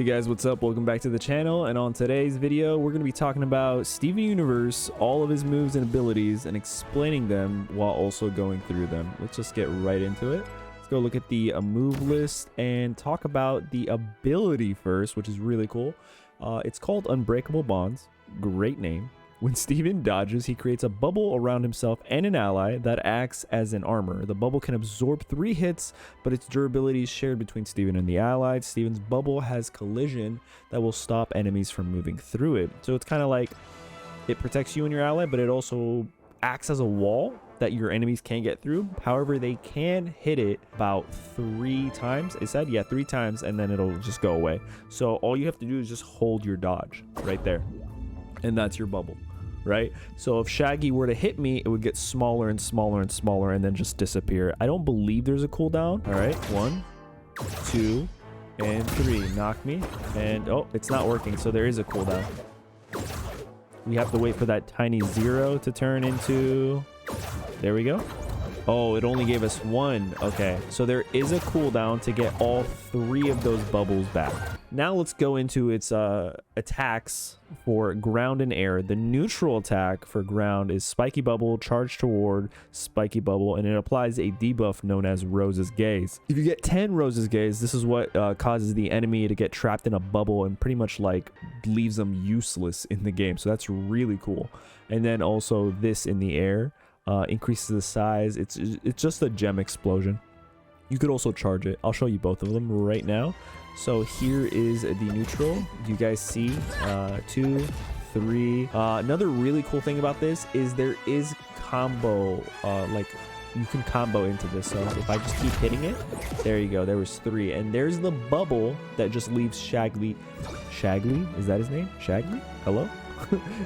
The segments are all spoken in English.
Hey guys, what's up? Welcome back to the channel, and on today's video we're going to be talking about Steven Universe, all of his moves and abilities, and explaining them while also going through them. Let's just get right into it. Let's go look at the move list and talk about the ability first, which is really cool. It's called Unbreakable Bonds. Great name. When Steven dodges, he creates a bubble around himself and an ally that acts as an armor. The bubble can absorb 3 hits, but its durability is shared between Steven and the allied. Steven's bubble has collision that will stop enemies from moving through it. So it's kind of like it protects you and your ally, but it also acts as a wall that your enemies can't get through. However, they can hit it about 3 times. It said, yeah, 3 times, and then it'll just go away. So all you have to do is just hold your dodge right there, and that's your bubble. Right? So if Shaggy were to hit me, it would get smaller and smaller and smaller and then just disappear. I don't believe there's a cooldown. All right, 1, 2, and 3. Knock me. And oh, it's not working. So there is a cooldown. We have to wait for that tiny 0 to turn into... There we go. Oh, it only gave us 1. Okay, so there is a cooldown to get all 3 of those bubbles back. Now let's go into its attacks for ground and air. The neutral attack for ground is Spiky Bubble, Charge Toward, Spiky Bubble, and it applies a debuff known as Rose's Gaze. If you get 10 Rose's Gaze, this is what causes the enemy to get trapped in a bubble and pretty much like leaves them useless in the game. So that's really cool. And then also this in the air. Increases the size. It's just a gem explosion. You could also charge it. I'll show you both of them right now. So here is the neutral. Do you guys see? 2, 3. Another really cool thing about this is there is combo. Like you can combo into this. So if I just keep hitting it, there you go. There was 3, and there's the bubble that just leaves Shaggy. Shaggy? Is that his name? Shaggy? Hello?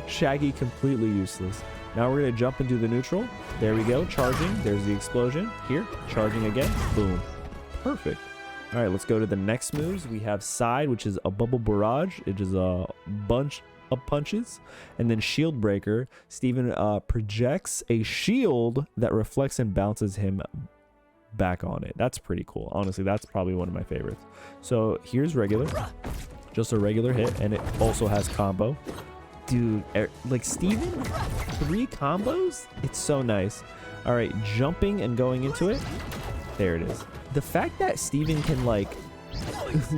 Shaggy completely useless. Now we're going to jump into the neutral. There we go. Charging. There's the explosion. Here. Charging again. Boom. Perfect. All right, let's go to the next moves. We have Side, which is a bubble barrage. It is a bunch of punches. And then Shield Breaker. Steven projects a shield that reflects and bounces him back on it. That's pretty cool. Honestly, that's probably one of my favorites. So here's regular. Just a regular hit. And it also has combo. Dude, like Steven, 3 combos? It's so nice. All right, jumping and going into it. There it is. The fact that Steven can like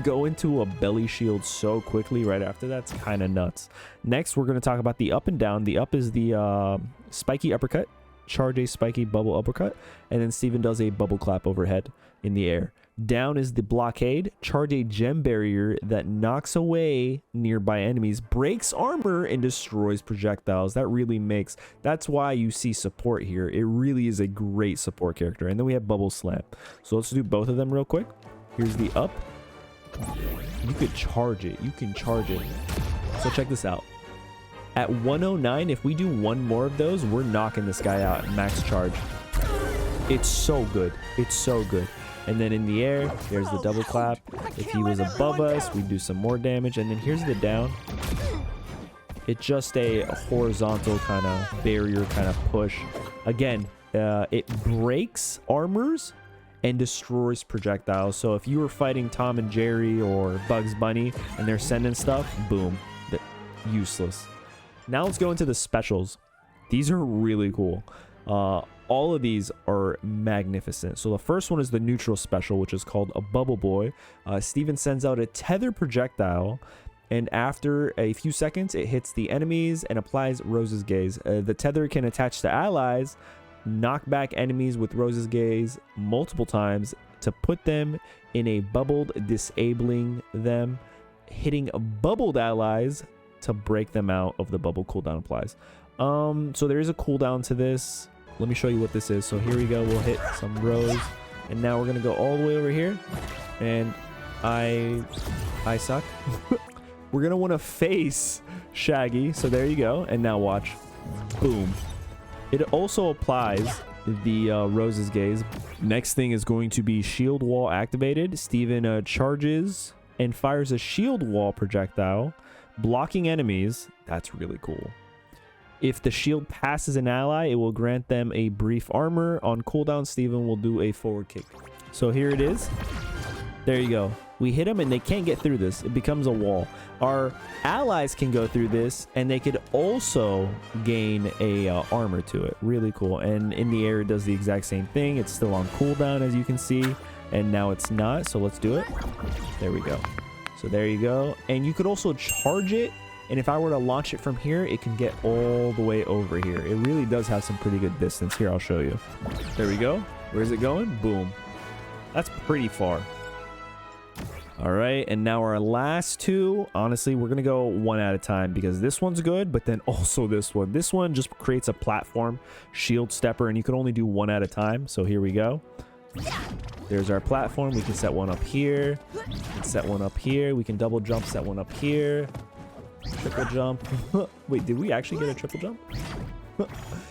go into a belly shield so quickly right after that's kind of nuts. Next, we're going to talk about the up and down. The up is the spiky uppercut. Charge a spiky bubble uppercut. And then Steven does a bubble clap overhead in the air. Down is the blockade. Charge a gem barrier that knocks away nearby enemies, breaks armor, and destroys projectiles. That's why you see support here. It really is a great support character. And then we have bubble slam. So let's do both of them real quick. Here's the up. You could charge it. You can charge it. So check this out. At 109, if we do 1 more of those, we're knocking this guy out at max charge. It's so good. It's so good. And then in the air, there's the double clap. If he was above us, we'd do some more damage. And then here's the down. It's just a horizontal kind of barrier kind of push. Again, it breaks armors and destroys projectiles. So if you were fighting Tom and Jerry or Bugs Bunny and they're sending stuff, boom, useless. Now let's go into the specials. These are really cool. All of these are magnificent. So the first one is the neutral special, which is called a Bubble Boy. Steven sends out a tether projectile, and after a few seconds, it hits the enemies and applies Rose's Gaze. The tether can attach to allies, knock back enemies with Rose's Gaze multiple times to put them in a bubbled, disabling them, hitting bubbled allies to break them out of the bubble. Cooldown applies. So there is a cooldown to this. Let me show you what this is. So here we go. We'll hit some Rose, and now we're gonna go all the way over here, and I suck. We're gonna want to face Shaggy. So there you go. And now watch. Boom. It also applies the Rose's Gaze. Next thing is going to be shield wall activated. Steven charges and fires a shield wall projectile, blocking enemies. That's really cool. If the shield passes an ally, it will grant them a brief armor. On cooldown, Steven will do a forward kick. So here it is. There you go. We hit them and they can't get through this. It becomes a wall. Our allies can go through this and they could also gain a armor to it. Really cool. And in the air, it does the exact same thing. It's still on cooldown, as you can see. And now it's not. So let's do it. There we go. So there you go. And you could also charge it. And if I were to launch it from here, it can get all the way over here. It really does have some pretty good distance. Here, I'll show you. There we go. Where's it going? Boom. That's pretty far. All right, and now our last two, honestly, we're gonna go one at a time because this one's good, but then also this one just creates a platform shield stepper, and you can only do one at a time. So here we go. There's our platform. We can set one up here. We can set one up here. We can double jump, set one up here. Triple jump. Wait, did we actually get a triple jump?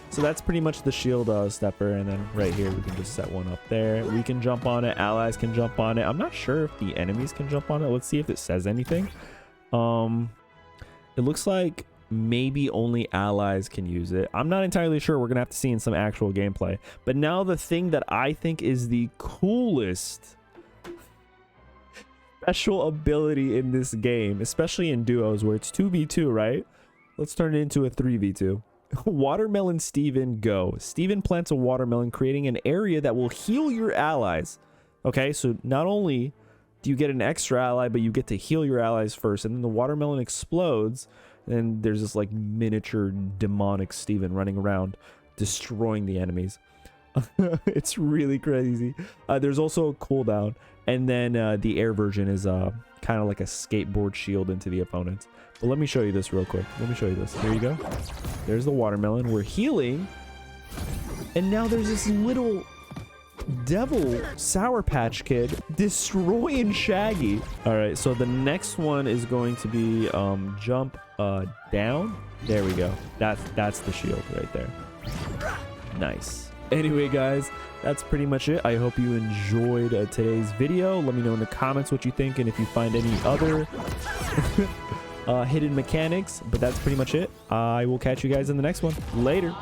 So that's pretty much the shield stepper, and then right here we can just set one up there. We can jump on it. Allies can jump on it. I'm not sure if the enemies can jump on it. Let's see if it says anything. It looks like maybe only allies can use it. I'm not entirely sure. We're gonna have to see in some actual gameplay. But now the thing that I think is the coolest special ability in this game, especially in duos where it's 2v2, right? Let's turn it into a 3v2. Watermelon Steven, go. Steven plants a watermelon, creating an area that will heal your allies. Okay, so not only do you get an extra ally, but you get to heal your allies first, and then the watermelon explodes, and there's this like miniature demonic Steven running around destroying the enemies. It's really crazy. There's also a cooldown, and then the air version is kind of like a skateboard shield into the opponents. But let me show you this real quick. Let me show you this. Here you go. There's the watermelon. We're healing. And now there's this little devil Sour Patch Kid destroying Shaggy. All right, so the next one is going to be jump down. There we go. That's the shield right there. Nice. Anyway, guys, that's pretty much it. I hope you enjoyed today's video. Let me know in the comments what you think and if you find any other hidden mechanics. But that's pretty much it. I will catch you guys in the next one. Later.